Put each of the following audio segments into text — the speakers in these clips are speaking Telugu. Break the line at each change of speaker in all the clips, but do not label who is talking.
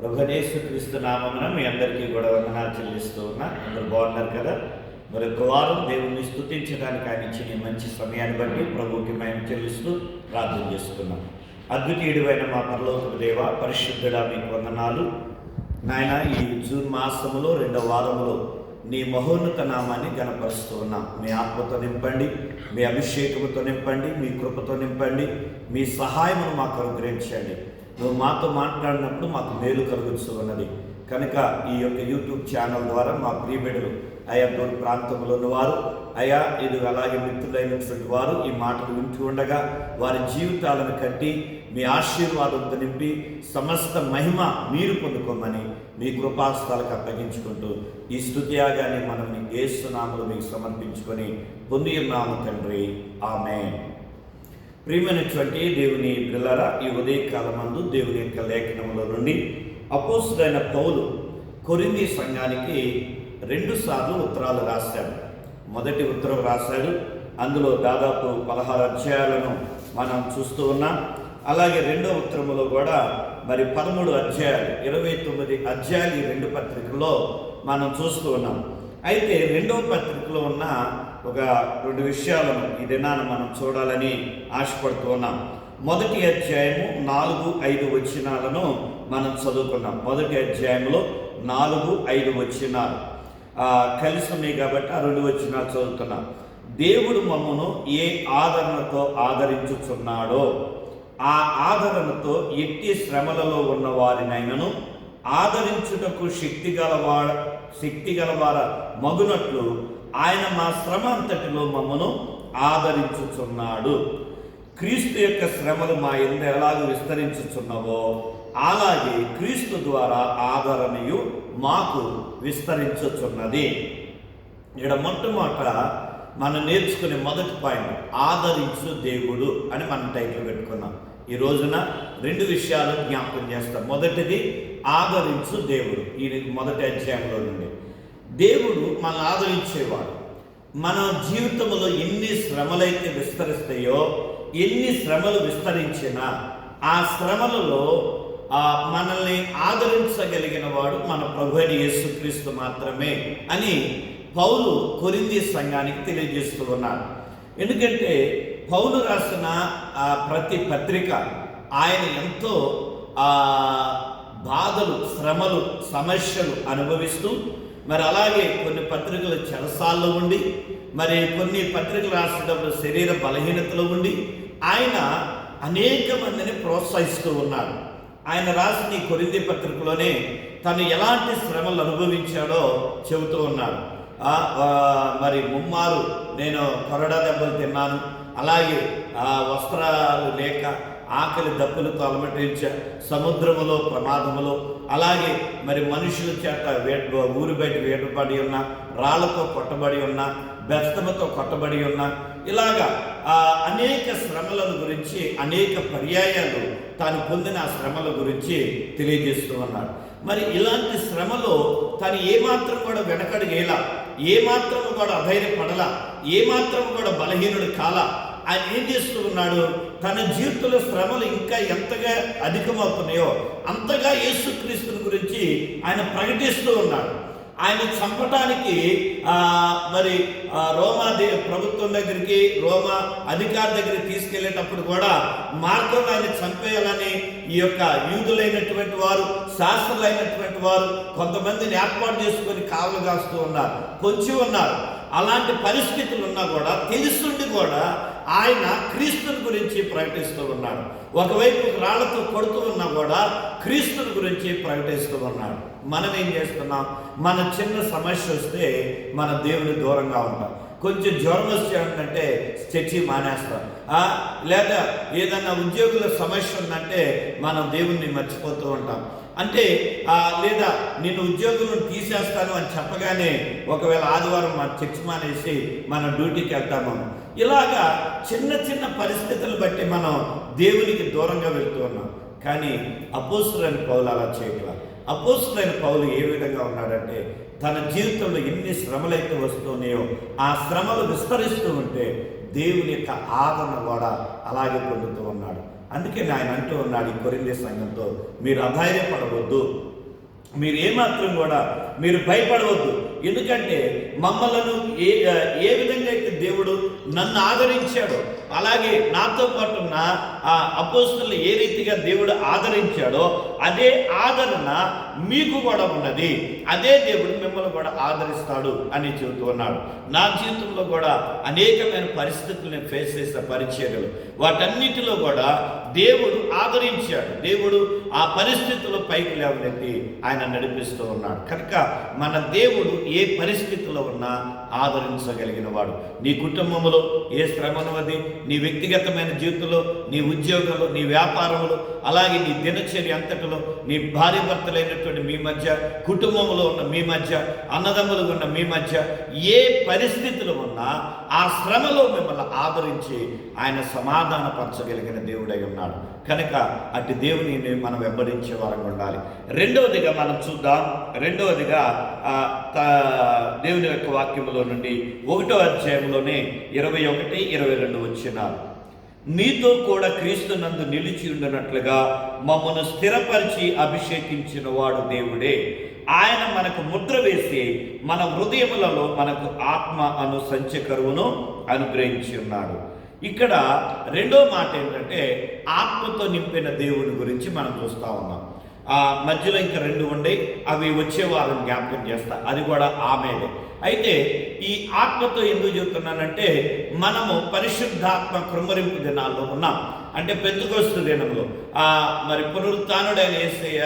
ప్రభువైన యేసుక్రీస్తు నామమున మీ అందరికీ కూడా వందనాలు చెల్లిస్తూ ఉన్నా. అందరూ బాగున్నారు కదా? మరి ఒక వారం దేవుణ్ణి స్తుతించడానికి ఆయన ఇచ్చిన మంచి సమయాన్ని బట్టి ప్రభువుకి మేము చెల్లిస్తూ ప్రార్థన చేసుకున్నాం. అద్వితీయుడైన మా పరలోకపు దేవ, పరిశుద్ధుడా మీకు వందనాలు నాయన. ఈ జూన్ మాసములో 2వ వారములో నీ మహోన్నత నామాన్ని గణపరుస్తూ ఉన్నాం. మీ ఆత్మతో నింపండి, మీ అభిషేకముతో నింపండి, మీ కృపతో నింపండి, మీ సహాయమును మాకు అనుగ్రహించండి. నువ్వు మాతో మాట్లాడినప్పుడు మాకు మేలు కలుగుతూ ఉన్నది కనుక ఈ యొక్క యూట్యూబ్ ఛానల్ ద్వారా మా ప్రియబిడ్డలు అయా దూర ప్రాంతంలో ఉన్నవారు, అయా ఇది అలాగే మిత్రులైనటువంటి వారు ఈ మాటలు వింటూ ఉండగా వారి జీవితాలను కట్టి మీ ఆశీర్వాదంతో నింపి సమస్త మహిమ మీరు పొందుకోమని మీ కృపాస్థాలకు అప్పగించుకుంటూ ఈ స్తుతియాగాన్ని మనం యేసు నామములో మీకు సమర్పించుకొని పొంది ఉన్నాము తండ్రి, ఆమేన్. ప్రియమైనటువంటి దేవుని పిల్లరా, ఈ ఉదయకాలమందు దేవుని యొక్క లేఖనములో నుండి అపోస్తలుడైన పౌలు కొరింథీ సంఘానికి 2 సార్లు ఉత్తరాలు రాశాడు. మొదటి ఉత్తరం రాశాడు, అందులో దాదాపు 16 అధ్యాయాలను మనం చూస్తూ ఉన్నాం. అలాగే 2వ ఉత్తరములో కూడా మరి 13 అధ్యాయాలు, 29 అధ్యాయాలు ఈ 2 పత్రికల్లో మనం చూస్తూ ఉన్నాం. అయితే 2వ పత్రికలో ఉన్న ఒక 2 విషయాలను ఈ దినాన్ని మనం చూడాలని ఆశపడుతూ ఉన్నాం. మొదటి అధ్యాయము 4-5 వచనాలను మనం చదువుకున్నాం. మొదటి అధ్యాయంలో 4-5 వచనాలు కలిసి ఉన్నాయి కాబట్టి ఆ 2 వచనాలు చదువుతున్నాం. దేవుడు మమ్మను ఏ ఆదరణతో ఆదరించుచున్నాడో ఆ ఆదరణతో ఎట్టి శ్రమలలో ఉన్న వారినైనను ఆదరించుటకు శక్తి గలవార మగునట్లు ఆయన మా శ్రమ అంతటిలో మమ్మను ఆదరించుచున్నాడు. క్రీస్తు యొక్క శ్రమలు మా యందు ఎలాగ విస్తరించుచున్నవో అలాగే క్రీస్తు ద్వారా ఆదరణయు మాకు విస్తరించుచున్నది. ఇక్కడ మొట్టమొదట మనం నేర్చుకునే మొదటి పాయింట్ ఆదరించు దేవుడు అని మనం టైటిల్ పెట్టుకున్నాం. ఈ రోజున 2 విషయాలు జ్ఞాపకం చేస్తాం. మొదటిది ఆదరించు దేవుడు. ఈ మొదటి అధ్యాయంలో నుండి దేవుడు మనల్ని ఆదరించేవాడు. మన జీవితంలో ఎన్ని శ్రమలైతే విస్తరిస్తాయో, ఎన్ని శ్రమలు విస్తరించినా ఆ శ్రమలలో మనల్ని ఆదరించగలిగిన వాడు మన ప్రభువైన యేసుక్రీస్తు మాత్రమే అని పౌలు కొరింథీ సంఘానికి తెలియజేస్తూ ఉన్నాడు. ఎందుకంటే పౌలు రాసిన ప్రతి పత్రిక ఆయన ఎంతో బాధలు, శ్రమలు, సమస్యలు అనుభవిస్తూ, మరి అలాగే కొన్ని పత్రికలు చెరసాల్లో ఉండి, మరి కొన్ని పత్రికలు రాసేటప్పుడు శరీర బలహీనతలో ఉండి ఆయన అనేక మందిని ప్రోత్సహిస్తూ ఉన్నాడు. ఆయన రాసిన ఈ కొరింథీ పత్రికలోనే తను ఎలాంటి శ్రమలు అనుభవించాడో చెబుతూ ఉన్నాడు. మరి ముమ్మారు నేను కొరడా దెబ్బలు తిన్నాను, అలాగే వస్త్రాలు లేక ఆకలి దప్పులతో అలమటించా, సముద్రములో ప్రమాదములో, అలాగే మరి మనుషుల చేత ఊరి బయట వేటపడి ఉన్నా, రాళ్లతో కొట్టబడి ఉన్నా, బెస్తముతో కొట్టబడి ఉన్నా, ఇలాగా అనేక శ్రమల గురించి అనేక పర్యాయాలు తాను పొందిన ఆ శ్రమల గురించి తెలియజేస్తూ ఉన్నాడు. మరి ఇలాంటి శ్రమలో తను ఏమాత్రం కూడా వెనకడుగేలా, ఏమాత్రం కూడా అధైర్యపడలా, ఏమాత్రం కూడా బలహీనుడు కాలా. ఆయన ఏం చేస్తూ ఉన్నాడు? తన జీవితంలో శ్రమలు ఇంకా ఎంతగా అధికమవుతున్నాయో అంతగా యేసుక్రీస్తుని గురించి ఆయన ప్రకటిస్తూ ఉన్నాడు. ఆయన చంపటానికి మరి రోమా ప్రభుత్వం దగ్గరికి, రోమా అధికారి దగ్గరికి తీసుకెళ్లేటప్పుడు కూడా మార్గంలో ఆయన చంపేయాలని ఈ యొక్క యూదులైనటువంటి వారు, శాస్త్రులైనటువంటి వారు కొంతమందిని ఏర్పాటు చేసుకొని కావలు కాస్తూ ఉన్నారు, పొంచి ఉన్నారు. అలాంటి పరిస్థితులు ఉన్నా కూడా తెలుసుండి కూడా ఆయన క్రీస్తుని గురించి ప్రకటిస్తూ ఉన్నాడు. ఒకవైపు రాళ్లతో కొడుతూ ఉన్నా కూడా క్రీస్తుని గురించి ప్రకటిస్తూ ఉన్నాడు. మనం ఏం చేస్తున్నాం? మన చిన్న సమస్య వస్తే మన దేవుని దూరంగా ఉంటాం. కొంచెం జ్వరం వచ్చేటంటే చర్చి మానేస్తాం, లేదా ఏదన్నా ఉద్యోగుల సమస్య ఉందంటే మనం దేవుణ్ణి మర్చిపోతూ ఉంటాం. అంటే లేదా నేను ఉద్యోగులను తీసేస్తాను అని చెప్పగానే ఒకవేళ ఆదివారం మన చర్చి మానేసి మన డ్యూటీకి వెళ్తాము. ఇలాగా చిన్న చిన్న పరిస్థితులు బట్టి మనం దేవునికి దూరంగా వెళ్తూ ఉన్నాం. కానీ అపోస్తలుడైన పౌలు అలా చేయగల. అపోస్తలుడైన పౌలు ఏ విధంగా ఉన్నాడంటే తన జీవితంలో ఎన్ని శ్రమలైతే వస్తున్నాయో ఆ శ్రమలు విస్తరిస్తూ ఉంటే దేవుని యొక్క ఆదరణ కూడా అలాగే పొందుతూ ఉన్నాడు. అందుకే ఆయన అంటూ ఉన్నాడు ఈ కొరింథీ సంఘంతో, మీరు అధైర్యపడవద్దు, మీరు ఏమాత్రం కూడా మీరు భయపడవద్దు. ఎందుకంటే మమ్మలను ఏ విధంగా అయితే దేవుడు నన్ను ఆదరించాడో, అలాగే నాతో పాటు ఉన్న ఆ అపోస్తలులు ఏ రీతిగా దేవుడు ఆదరించాడో అదే ఆదరణ మీకు కూడా ఉన్నది. అదే దేవుడు మిమ్మల్ని కూడా ఆదరిస్తాడు అని చెబుతూ ఉన్నాడు. నా జీవితంలో కూడా అనేకమైన పరిస్థితులను ఫేస్ చేసే పరిచర్యలు, వాటన్నిటిలో కూడా దేవుడు ఆదరించాడు. దేవుడు ఆ పరిస్థితుల్లో పైకి లేవనెత్తి ఆయన నడిపిస్తూ ఉన్నాడు. కనుక మన దేవుడు ఏ పరిస్థితిలో ఉన్నా ఆదరించగలిగిన వాడు. నీ కుటుంబంలో ఏ శ్రమనున్నది, నీ వ్యక్తిగతమైన జీవితంలో, నీ ఉద్యోగంలో, నీ వ్యాపారంలో, అలాగే నీ దినచర్య అంతటిలో, నీ భార్య భర్తలైనటువంటి మీ మధ్య, కుటుంబంలో ఉన్న మీ మధ్య, అన్నదమ్ములు ఉన్న మీ మధ్య ఏ పరిస్థితులు ఉన్నా ఆ శ్రమలో మిమ్మల్ని ఆదరించి ఆయన సమాధానపరచగలిగిన దేవుడై ఉన్నాడు. కనుక అటు దేవుని మనం వెంబడించే వారంగా ఉండాలి. రెండవదిగా మనం చూద్దాం. రెండవదిగా దేవుని యొక్క వాక్యములో నుండి 1వ అధ్యాయంలోనే 21, 22 వచనాలు. మీతో కూడా క్రీస్తునందు నిలిచి ఉండినట్లుగా మమ్మను స్థిరపరిచి అభిషేకించిన వాడు దేవుడే. ఆయన మనకు ముద్ర వేసి మన హృదయములలో మనకు ఆత్మ అను సంచకరువును అనుగ్రహించి ఉన్నాడు. ఇక్కడ రెండో మాట ఏంటంటే ఆత్మతో నింపిన దేవుని గురించి మనం చూస్తూ ఉన్నాం. ఆ మధ్యలో ఇంకా 2 ఉండి అవి వచ్చే వారం జ్ఞాపకం చేస్తా, అది కూడా ఆమెదే. అయితే ఈ ఆత్మతో ఎందుకు చెబుతున్నానంటే మనము పరిశుద్ధాత్మ కృమ్మరింపు దినాల్లో ఉన్నాం. అంటే పెంతెకొస్తు దినంలో మరి పునరుత్థానుడైన యేసయ్య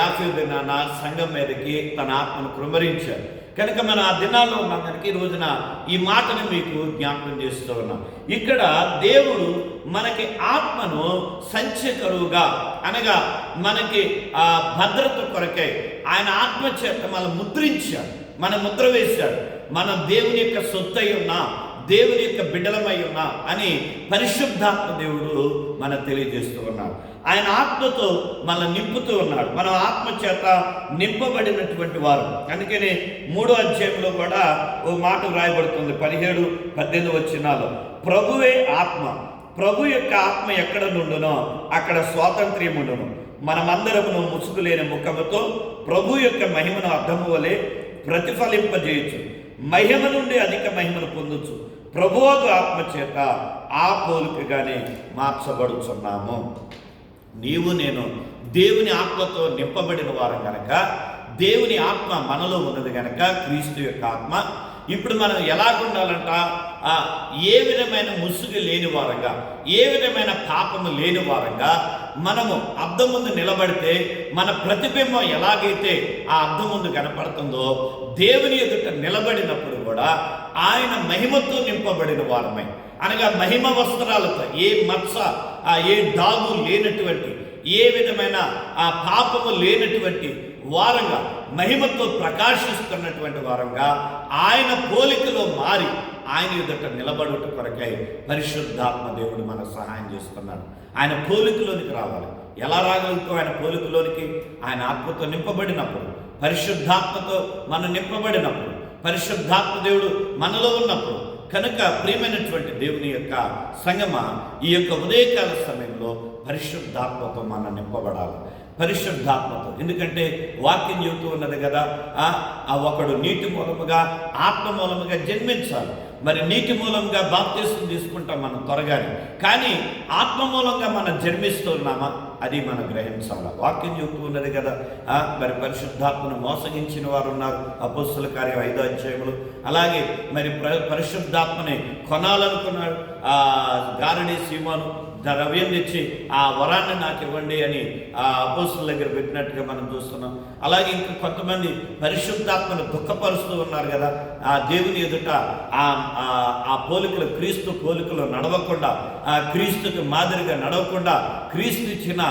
50వ దినాన సంఘం మీదకి తన ఆత్మను కృమ్మరించారు. కనుక మనం ఆ దినాల్లో ఉన్నాం కనుక ఈ రోజున ఈ మాటను మీకు జ్ఞాపకం చేస్తూ ఉన్నాం. ఇక్కడ దేవుడు మనకి ఆత్మను సంచకరువుగా, అనగా మనకి భద్రత కొరకై ఆయన ఆత్మ చేత మనం ముద్రించాడు, మన ముద్ర వేశాడు. మనం దేవుని యొక్క సొత్తై ఉన్నా, దేవుని యొక్క బిడ్డలమై ఉన్నా అని పరిశుద్ధాత్మ దేవుడు మనకు తెలియజేస్తూ ఉన్నాడు. ఆయన ఆత్మతో మనం నింపుతూ ఉన్నాడు. మనం ఆత్మ చేత నింపబడినటువంటి వారు. అందుకని 3వ అధ్యాయంలో కూడా ఓ మాట వ్రాయబడుతుంది, 17, 18 వచనాలు. ప్రభువే ఆత్మ, ప్రభు యొక్క ఆత్మ ఎక్కడ నుండునో అక్కడ స్వాతంత్ర్యం ఉండును. మనమందరమును ముసుగులేని ముఖముతో ప్రభు యొక్క మహిమను అర్థము వలె ప్రతిఫలింపజేయచ్చు. మహిమ నుండి అధిక మహిమను పొందొచ్చు. ప్రభువు ఆత్మ చేత ఆ పోలికగానే మార్చబడుచున్నాము. నీవు నేను దేవుని ఆత్మతో నింపబడిన వారం కనుక, దేవుని ఆత్మ మనలో ఉన్నది కనుక, క్రీస్తు యొక్క ఆత్మ. ఇప్పుడు మనం ఎలాగుండాలంట, ఏ విధమైన ముసుగు లేని వారంగా, ఏ విధమైన పాపము లేని వారంగా మనము అద్దం ముందు నిలబడితే మన ప్రతిబింబం ఎలాగైతే ఆ అద్దం ముందు కనపడుతుందో, దేవుని ఎదుట నిలబడినప్పుడు కూడా ఆయన మహిమతో నింపబడిన వారమై, అనగా మహిమ వస్త్రాలతో, ఏ మత్స ఏ డాగు లేనటువంటి, ఏ విధమైన పాపము లేనటువంటి వారంగా, మహిమతో ప్రకాశిస్తున్నటువంటి వారంగా ఆయన పోలికలో మారి ఆయన ఎదుట నిలబడుట కొరకై పరిశుద్ధాత్మ దేవుడు మనకు సహాయం చేస్తున్నాడు. ఆయన పోలికలోనికి రావాలి. ఎలా రాగలుగుతాం ఆయన పోలికలోనికి? ఆయన ఆత్మతో నింపబడినప్పుడు, పరిశుద్ధాత్మతో మనం నింపబడినప్పుడు, పరిశుద్ధాత్మ దేవుడు మనలో ఉన్నప్పుడు. కనుక ప్రియమైనటువంటి దేవుని యొక్క సంగమ, ఈ యొక్క ఉదయకాల సమయంలో పరిశుద్ధాత్మతో మనం నింపబడాలి. పరిశుద్ధాత్మతో. ఎందుకంటే వాక్యం చెబుతూ ఉన్నది కదా, ఒకడు నీటి మూలముగా ఆత్మ మూలముగా జన్మించాలి. మరి నీటి మూలంగా బాప్తిసం తీసుకుంటాం మనం త్వరగానే, కానీ ఆత్మ మూలంగా మనం జన్మిస్తున్నామా అది మనం గ్రహించాలి. వాక్యం చెబుతూ ఉన్నది కదా, మరి పరిశుద్ధాత్మను మోసగించిన వారు ఉన్నారు. అపోస్తలుల కార్యం 5వ అధ్యాయంలో. అలాగే మరి పరిశుద్ధాత్మని కొనాలనుకున్నాడు గారడీ సీమోను. ద్రవ్యం తెచ్చి ఆ వరాన్ని నాకు ఇవ్వండి అని ఆ అపోస్తలుల దగ్గర పెట్టినట్టుగా మనం చూస్తున్నాం. అలాగే ఇంకా కొంతమంది పరిశుద్ధాత్మను దుఃఖపరుస్తూ ఉన్నారు కదా, ఆ దేవుని ఎదుట ఆ పోలికలు, క్రీస్తు పోలికలు నడవకుండా, క్రీస్తుకి మాదిరిగా నడవకుండా, క్రీస్తు ఇచ్చిన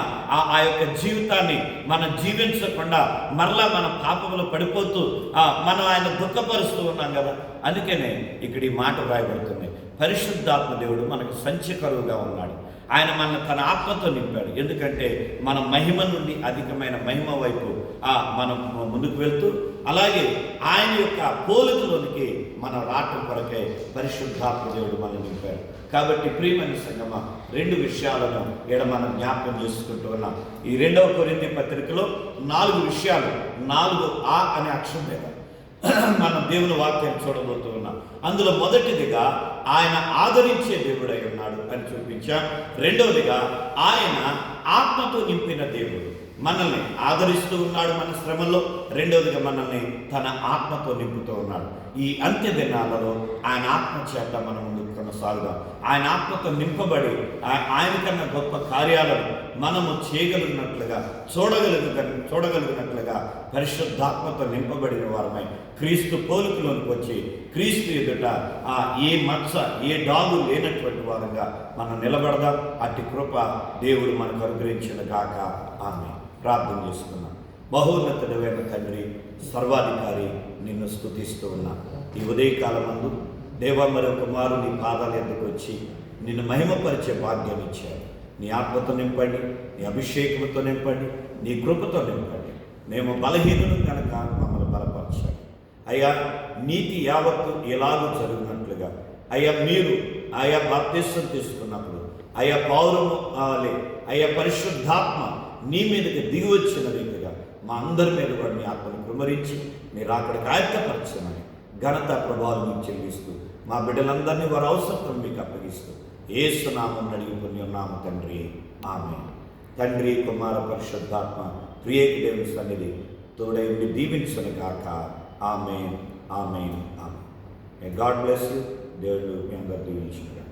ఆ యొక్క జీవితాన్ని మనం జీవించకుండా మరలా మన పాపములు పడిపోతూ మనం ఆయన దుఃఖపరుస్తూ ఉన్నాం కదా. అందుకనే ఇక్కడ ఈ మాట వ్రాయబడుతుంది, పరిశుద్ధాత్మ దేవుడు మనకు సంచకరువుగా ఉన్నాడు. ఆయన మన తన ఆత్మతో నింపాడు. ఎందుకంటే మన మహిమ నుండి అధికమైన మహిమ వైపు మనం ముందుకు వెళ్తూ, అలాగే ఆయన యొక్క పోలికలోనికి మనం రావటం కొరకే పరిశుద్ధాత్మ దేవుడు మనం నింపాడు. కాబట్టి ప్రియమైన సంగమా, 2 విషయాలను మనం జ్ఞాపకం చేసుకుంటూ ఉన్నాం. ఈ 2వ కొరింథీ పత్రికలో 4 విషయాలు, 4 అనే అక్షరం మీద మనం దేవుని వాక్యాన్ని చూడబోతూ ఉన్నాం. అందులో మొదటిదిగా ఆయన ఆదరించే దేవుడై ఉన్నాడు అని చూపించాం. రెండవదిగా ఆయన ఆత్మతో నింపిన దేవుడు, మనల్ని ఆదరిస్తూ ఉన్నాడు మన శ్రమలో. రెండవదిగా మనల్ని తన ఆత్మతో నింపుతూ ఉన్నాడు. ఈ అంత్య దినాలలో ఆయన ఆత్మ చేత మనం ముందుకు కొనసాగుదాం. ఆయన ఆత్మతో నింపబడి ఆయన కన్నా గొప్ప కార్యాలను మనము చేయగలిగినట్లుగా, చూడగలిగినట్లుగా పరిశుద్ధాత్మతో నింపబడిన వారమై క్రీస్తు పోలికలోనికి వచ్చి క్రీస్తు ఎదుట ఏ మచ్చ, ఏ డాగు లేనటువంటి వారంగా మనం నిలబడదాం. అట్టి కృప దేవుడు మనకు అనుగ్రహించిన గాక. ఆమె ప్రార్థన చేసుకున్నాం. బహోన్నతుడైన తండ్రి, సర్వాధికారి, నిన్ను స్తుతిస్తూ ఉన్నా. ఈ ఉదయకాలమందు దేవా, మరొక మారు నీ పాదాల ఎద్దకు వచ్చి నిన్ను మహిమపరిచే భాగ్యం ఇచ్చారు. నీ ఆత్మతో నింపండి, నీ అభిషేకంతో నింపండి, నీ కృపతో నింపండి. మేము బలహీనులు కనుక మమ్మల్ని బలపరచాలి అయ్యా. నీతి యావత్తు ఎలాగో జరిగినట్లుగా అయ్యా, మీరు ఆయా బాప్తిసం తీసుకున్నప్పుడు అయ్యా పౌరము అయ్యా పరిశుద్ధాత్మ నీ మీదకి దిగి వచ్చిన రీతిగా మా అందరి మీద కూడా నీ ఆత్మను కుమరించి మీరు అక్కడికి ఆయత్తపరచమని ఘనత ప్రభావాలు మీకు చెల్లిస్తూ మా బిడ్డలందరినీ వారి అవసరం మీకు అప్పగిస్తూ యేసు నామమున అడిగి పుణ్యనామ తండ్రి, ఆమె. తండ్రి, కుమార, పరిశుద్ధాత్మ త్రియేక దేవుని సన్నిధి తోడై ఉండి దీవించును గాక. Amen, amen, amen. God bless you. దేవుడు మీ అందరూ దీవించును.